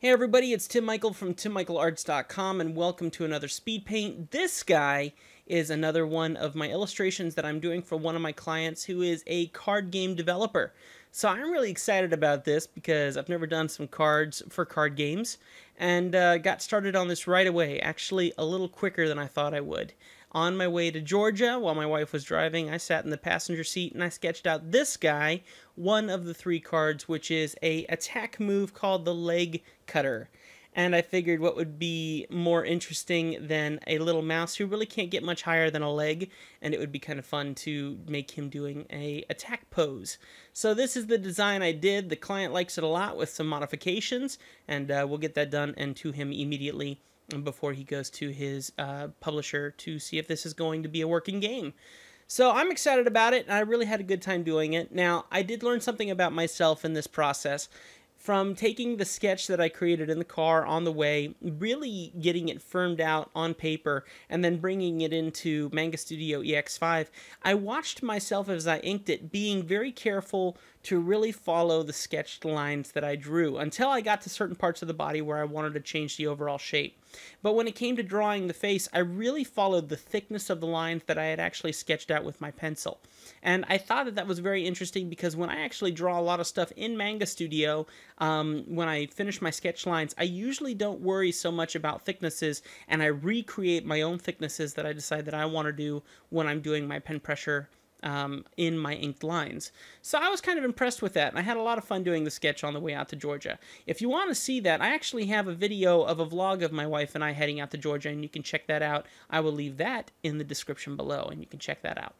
Hey everybody, it's Tim Michael from TimMichaelArts.com and welcome to another speed paint. This guy is another one of my illustrations that I'm doing for one of my clients who is a card game developer. So I'm really excited about this because I've never done some cards for card games and got started on this right away, actually a little quicker than I thought I would. On my way to Georgia, while my wife was driving, I sat in the passenger seat and I sketched out this guy, one of the three cards, which is a attack move called the Leg Cutter. And I figured what would be more interesting than a little mouse who really can't get much higher than a leg, and it would be kind of fun to make him doing a attack pose. So this is the design I did. The client likes it a lot with some modifications, and we'll get that done and to him immediately before he goes to his publisher to see if this is going to be a working game. So I'm excited about it, and I really had a good time doing it. Now, I did learn something about myself in this process. From taking the sketch that I created in the car on the way, really getting it firmed out on paper, and then bringing it into Manga Studio EX5, I watched myself as I inked it, being very careful to really follow the sketched lines that I drew, until I got to certain parts of the body where I wanted to change the overall shape. But when it came to drawing the face, I really followed the thickness of the lines that I had actually sketched out with my pencil. And I thought that that was very interesting because when I actually draw a lot of stuff in Manga Studio, when I finish my sketch lines, I usually don't worry so much about thicknesses, and I recreate my own thicknesses that I decide that I want to do when I'm doing my pen pressure in my inked lines. So I was kind of impressed with that, and I had a lot of fun doing the sketch on the way out to Georgia. If you want to see that, I actually have a video of a vlog of my wife and I heading out to Georgia, and you can check that out. I will leave that in the description below, and you can check that out.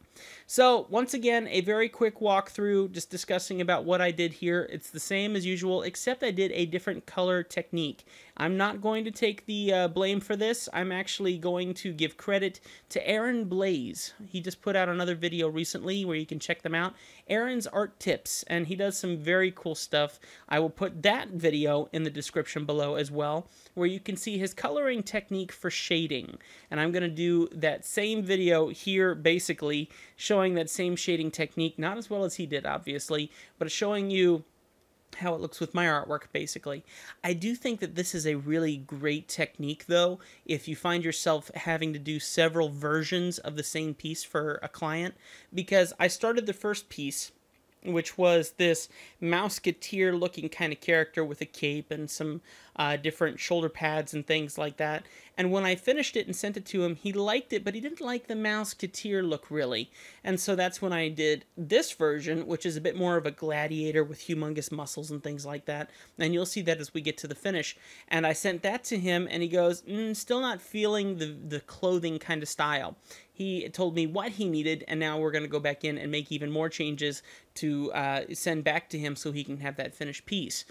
So once again, a very quick walkthrough, just discussing about what I did here. It's the same as usual, except I did a different color technique. I'm not going to take the blame for this. I'm actually going to give credit to Aaron Blaze. He just put out another video recently where you can check them out. Aaron's Art Tips, and he does some very cool stuff. I will put that video in the description below as well, where you can see his coloring technique for shading. And I'm going to do that same video here, basically, showing that same shading technique, not as well as he did, obviously, but showing you how it looks with my artwork, basically. I do think that this is a really great technique, though, if you find yourself having to do several versions of the same piece for a client, because I started the first piece, which was this Mouseketeer looking kind of character with a cape and some different shoulder pads and things like that. And when I finished it and sent it to him, he liked it, but he didn't like the Mouseketeer look, really. And so that's when I did this version, which is a bit more of a gladiator with humongous muscles and things like that. And you'll see that as we get to the finish. And I sent that to him, and he goes, still not feeling the clothing kind of style. He told me what he needed, and now we're going to go back in and make even more changes to send back to him so he can have that finished piece.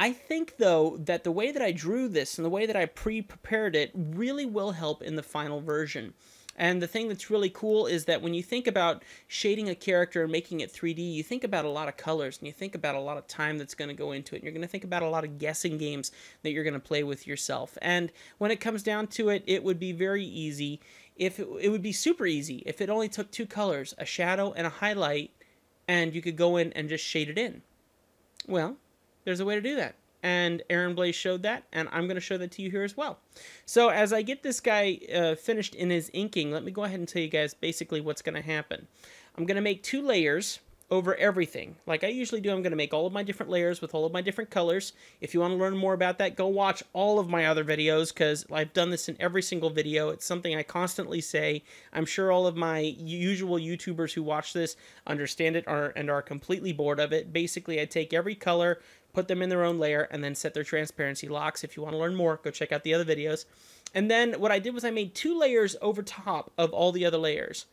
I think, though, that the way that I drew this and the way that I pre-prepared it really will help in the final version. And the thing that's really cool is that when you think about shading a character and making it 3D, you think about a lot of colors, and you think about a lot of time that's going to go into it. And you're going to think about a lot of guessing games that you're going to play with yourself. And when it comes down to it, it would be very easy. It would be super easy if it only took two colors, a shadow and a highlight, and you could go in and just shade it in. Well, there's a way to do that. And Aaron Blaze showed that, and I'm going to show that to you here as well. So as I get this guy finished in his inking, let me go ahead and tell you guys basically what's going to happen. I'm going to make 2 layers over everything. Like I usually do, I'm going to make all of my different layers with all of my different colors. If you want to learn more about that, go watch all of my other videos, because I've done this in every single video. It's something I constantly say. I'm sure all of my usual YouTubers who watch this understand it and are completely bored of it. Basically, I take every color, put them in their own layer, and then set their transparency locks. If you want to learn more, go check out the other videos. And then what I did was I made 2 layers over top of all the other layers.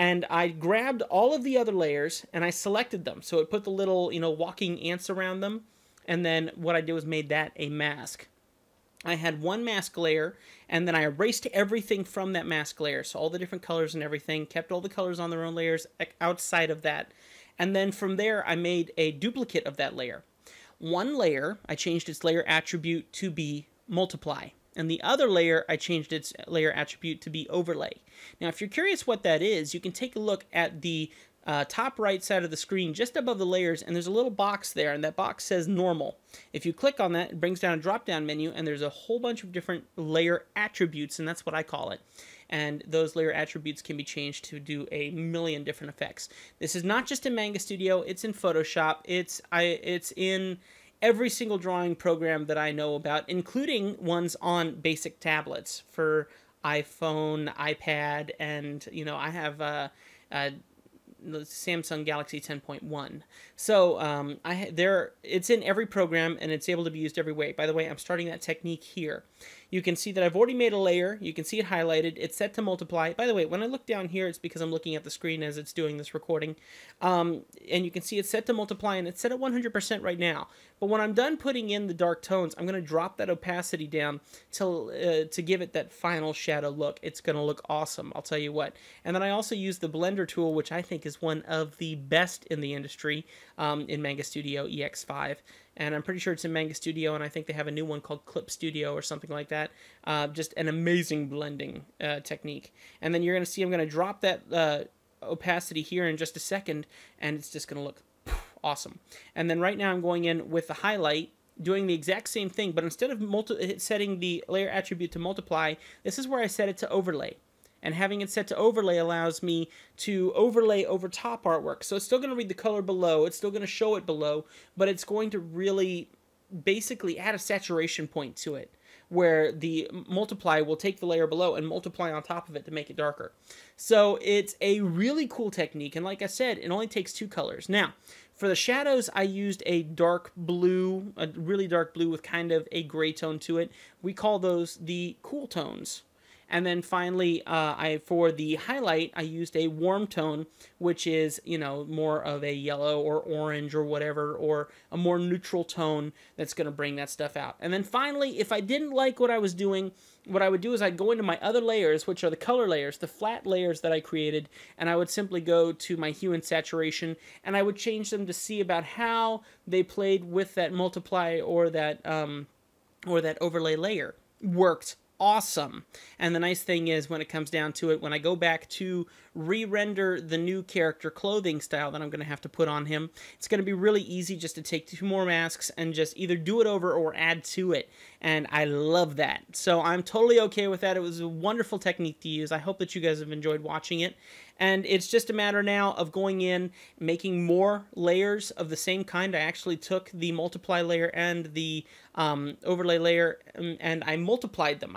And I grabbed all of the other layers and I selected them. So it put the little, walking ants around them. And then what I did was made that a mask. I had 1 mask layer, and then I erased everything from that mask layer. So all the different colors and everything, kept all the colors on their own layers outside of that. And then from there, I made a duplicate of that layer. 1 layer, I changed its layer attribute to be multiply. And the other layer, I changed its layer attribute to be overlay. Now, if you're curious what that is, you can take a look at the top right side of the screen, just above the layers, and there's a little box there, and that box says normal. If you click on that, it brings down a drop-down menu, and there's a whole bunch of different layer attributes, and that's what I call it. And those layer attributes can be changed to do a million different effects. This is not just in Manga Studio, it's in Photoshop, it's in every single drawing program that I know about, including ones on basic tablets for iPhone, iPad, and, you know, I have the Samsung Galaxy 10.1. So it's in every program, and it's able to be used every way. By the way, I'm starting that technique here. You can see that I've already made a layer. You can see it highlighted. It's set to multiply. By the way, when I look down here, it's because I'm looking at the screen as it's doing this recording. And you can see it's set to multiply, and it's set at 100% right now. But when I'm done putting in the dark tones, I'm going to drop that opacity down to give it that final shadow look. It's going to look awesome, I'll tell you what. And then I also use the Blender tool, which I think is one of the best in the industry, in Manga Studio EX5. And I'm pretty sure it's in Manga Studio, and I think they have a new one called Clip Studio or something like that. Just an amazing blending technique. And then you're going to see I'm going to drop that opacity here in just a second, and it's just going to look awesome. And then right now I'm going in with the highlight, doing the exact same thing, but instead of setting the layer attribute to multiply, this is where I set it to overlay. And having it set to overlay allows me to overlay over top artwork. So it's still going to read the color below, it's still going to show it below, but it's going to really basically add a saturation point to it, where the multiply will take the layer below and multiply on top of it to make it darker. So it's a really cool technique, and like I said, it only takes 2 colors. Now, for the shadows, I used a dark blue, a really dark blue with kind of a gray tone to it. We call those the cool tones. And then finally, for the highlight, I used a warm tone, which is, you know, more of a yellow or orange or whatever, or a more neutral tone that's going to bring that stuff out. And then finally, if I didn't like what I was doing, what I would do is I'd go into my other layers, which are the color layers, the flat layers that I created, and I would simply go to my hue and saturation, and I would change them to see about how they played with that multiply or that overlay layer. Worked awesome. And the nice thing is, when it comes down to it, when I go back to re-render the new character clothing style that I'm going to have to put on him, it's going to be really easy just to take 2 more masks and just either do it over or add to it. And I love that. So I'm totally okay with that. It was a wonderful technique to use. I hope that you guys have enjoyed watching it. And it's just a matter now of going in, making more layers of the same kind. I actually took the multiply layer and the overlay layer, and I multiplied them.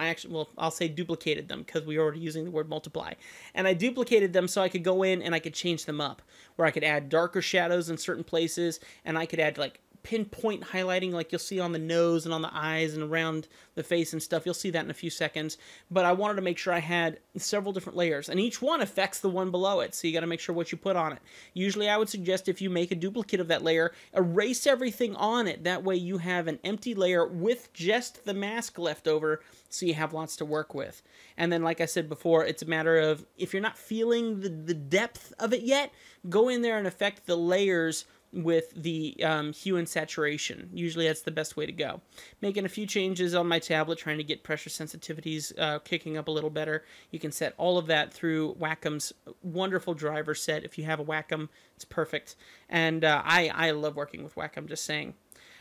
I'll say duplicated them, because we were already using the word multiply. And I duplicated them so I could go in and I could change them up, where I could add darker shadows in certain places, and I could add like pinpoint highlighting like you'll see on the nose and on the eyes and around the face and stuff. You'll see that in a few seconds. But I wanted to make sure I had several different layers, and each one affects the one below it, so you got to make sure what you put on it. Usually I would suggest, if you make a duplicate of that layer, erase everything on it. That way you have an empty layer with just the mask left over, so you have lots to work with. And then, like I said before, it's a matter of, if you're not feeling the depth of it yet, go in there and affect the layers with the hue and saturation. Usually that's the best way to go. Making a few changes on my tablet, trying to get pressure sensitivities kicking up a little better. You can set all of that through Wacom's wonderful driver set. If you have a Wacom, it's perfect. And I love working with Wacom, just saying.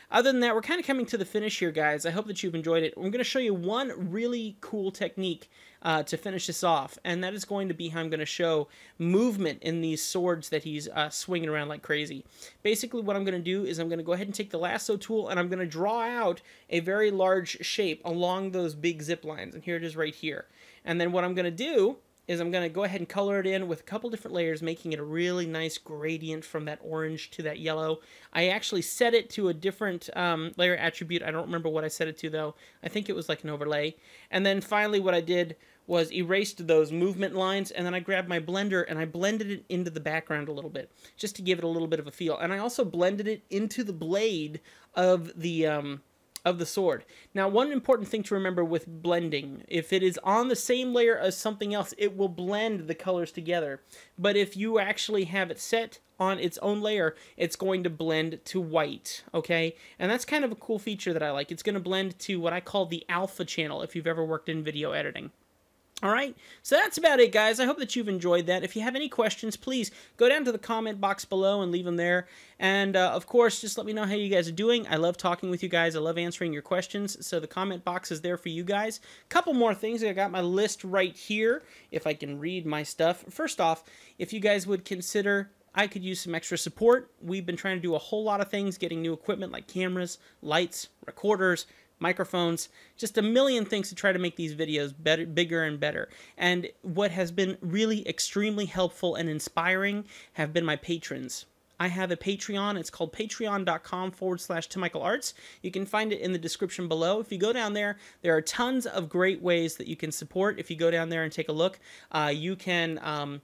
Other than that, we're kind of coming to the finish here, guys. I hope that you've enjoyed it. I'm going to show you one really cool technique to finish this off, and that is going to be how I'm going to show movement in these swords that he's swinging around like crazy. Basically, what I'm going to do is I'm going to go ahead and take the lasso tool, and I'm going to draw out a very large shape along those big zip lines, and here it is right here. And then what I'm going to do is I'm going to go ahead and color it in with a couple different layers, making it a really nice gradient from that orange to that yellow. I actually set it to a different layer attribute. I don't remember what I set it to, though. I think it was like an overlay. And then finally what I did was erased those movement lines, and then I grabbed my blender and I blended it into the background a little bit, just to give it a little bit of a feel. And I also blended it into the blade of the sword. Now, one important thing to remember with blending, if it is on the same layer as something else, it will blend the colors together. But if you actually have it set on its own layer, it's going to blend to white, okay? And that's kind of a cool feature that I like. It's going to blend to what I call the alpha channel, if you've ever worked in video editing. All right, so that's about it, guys. I hope that you've enjoyed that. If you have any questions, please go down to the comment box below and leave them there. And, of course, just let me know how you guys are doing. I love talking with you guys. I love answering your questions, so the comment box is there for you guys. Couple more things. I got my list right here, if I can read my stuff. First off, if you guys would consider... I could use some extra support. We've been trying to do a whole lot of things, getting new equipment like cameras, lights, recorders, microphones, just a million things to try to make these videos better, bigger and better. And what has been really extremely helpful and inspiring have been my patrons. I have a Patreon. It's called patreon.com/TimMichaelArts. You can find it in the description below. If you go down there, there are tons of great ways that you can support. If you go down there and take a look, you can...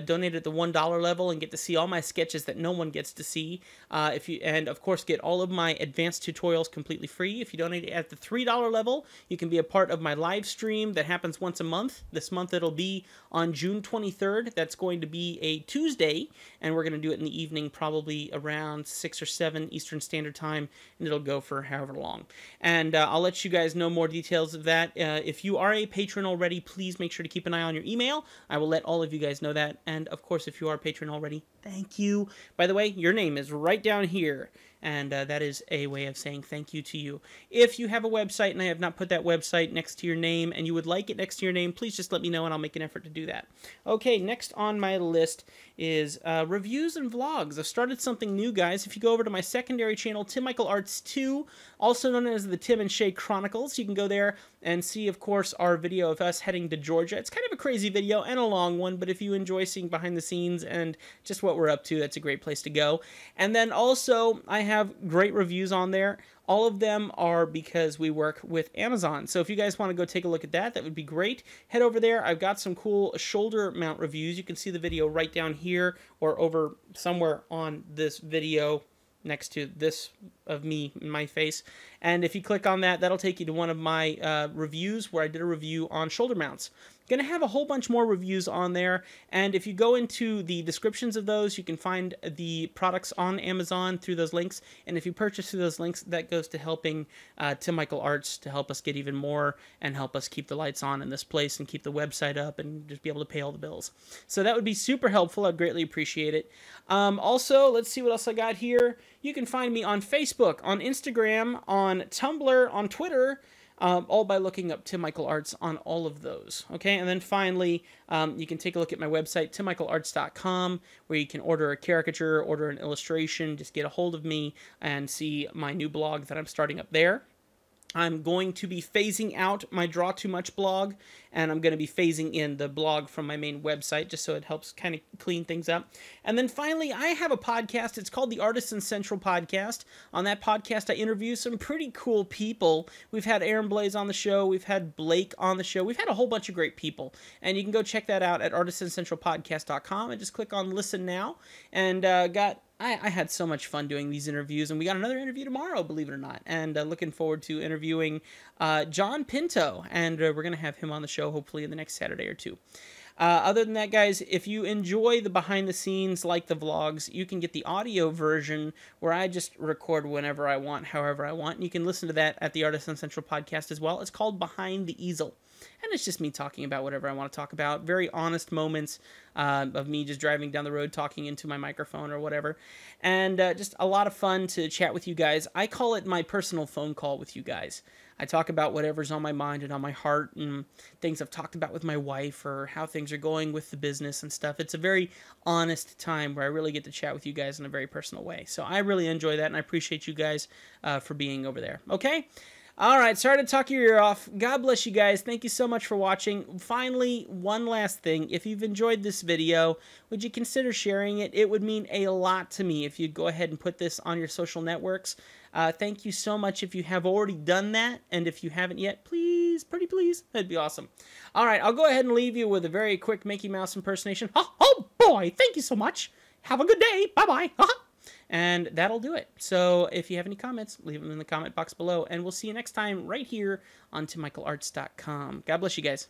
donate at the $1 level and get to see all my sketches that no one gets to see. And of course get all of my advanced tutorials completely free. If you donate at the $3 level, you can be a part of my live stream that happens once a month. This month it'll be on June 23rd. That's going to be a Tuesday, and we're going to do it in the evening, probably around 6 or 7 Eastern Standard Time, and it'll go for however long. And I'll let you guys know more details of that. If you are a patron already, please make sure to keep an eye on your email. I will let all of you guys know that. And of course, if you are a patron already, thank you. By the way, your name is right down here, and that is a way of saying thank you to you. If you have a website and I have not put that website next to your name and you would like it next to your name, please just let me know and I'll make an effort to do that. Okay, next on my list is reviews and vlogs. I've started something new, guys. If you go over to my secondary channel, Tim Michael Arts 2, also known as the Tim and Shay Chronicles, you can go there and see, of course, our video of us heading to Georgia. It's kind of a crazy video and a long one, but if you enjoy seeing behind the scenes and just what we're up to, that's a great place to go. And then also, I have great reviews on there. All of them are because we work with Amazon. So if you guys want to go take a look at that, that would be great. Head over there. I've got some cool shoulder mount reviews. You can see the video right down here or over somewhere on this video next to this of me and my face. And if you click on that, that'll take you to one of my reviews where I did a review on shoulder mounts. Going to have a whole bunch more reviews on there, and if you go into the descriptions of those, you can find the products on Amazon through those links, and if you purchase through those links, that goes to helping Tim Michael Arts to help us get even more and help us keep the lights on in this place and keep the website up and just be able to pay all the bills. So that would be super helpful. I'd greatly appreciate it. Also, let's see what else I got here. You can find me on Facebook, on Instagram, on Tumblr, on Twitter, all by looking up Tim Michael Arts on all of those. Okay, and then finally, you can take a look at my website, TimMichaelArts.com, where you can order a caricature, order an illustration, just get a hold of me and see my new blog that I'm starting up there. I'm going to be phasing out my Draw Too Much blog, and I'm going to be phasing in the blog from my main website, just so it helps kind of clean things up. And then finally, I have a podcast. It's called the Artisan Central Podcast. On that podcast, I interview some pretty cool people. We've had Aaron Blaze on the show. We've had Blake on the show. We've had a whole bunch of great people. And you can go check that out at artisancentralpodcast.com and just click on Listen Now. And I had so much fun doing these interviews, and we got another interview tomorrow, believe it or not, and looking forward to interviewing John Pinto, and we're going to have him on the show hopefully in the next Saturday or two. Other than that, guys, if you enjoy the behind the scenes like the vlogs, you can get the audio version where I just record whenever I want, however I want, and you can listen to that at the Artisan Central Podcast as well. It's called Behind the Easel. And it's just me talking about whatever I want to talk about. Very honest moments of me just driving down the road talking into my microphone or whatever. And just a lot of fun to chat with you guys. I call it my personal phone call with you guys. I talk about whatever's on my mind and on my heart and things I've talked about with my wife or how things are going with the business and stuff. It's a very honest time where I really get to chat with you guys in a very personal way. So I really enjoy that, and I appreciate you guys for being over there. Okay? All right, sorry to talk your ear off. God bless you guys. Thank you so much for watching. Finally, one last thing. If you've enjoyed this video, would you consider sharing it? It would mean a lot to me if you'd go ahead and put this on your social networks. Thank you so much if you have already done that, and if you haven't yet, please, pretty please, that'd be awesome. All right, I'll go ahead and leave you with a very quick Mickey Mouse impersonation. Oh boy, thank you so much. Have a good day. Bye-bye. And that'll do it. So if you have any comments, leave them in the comment box below, and we'll see you next time right here on TimMichaelArts.com. God bless you guys.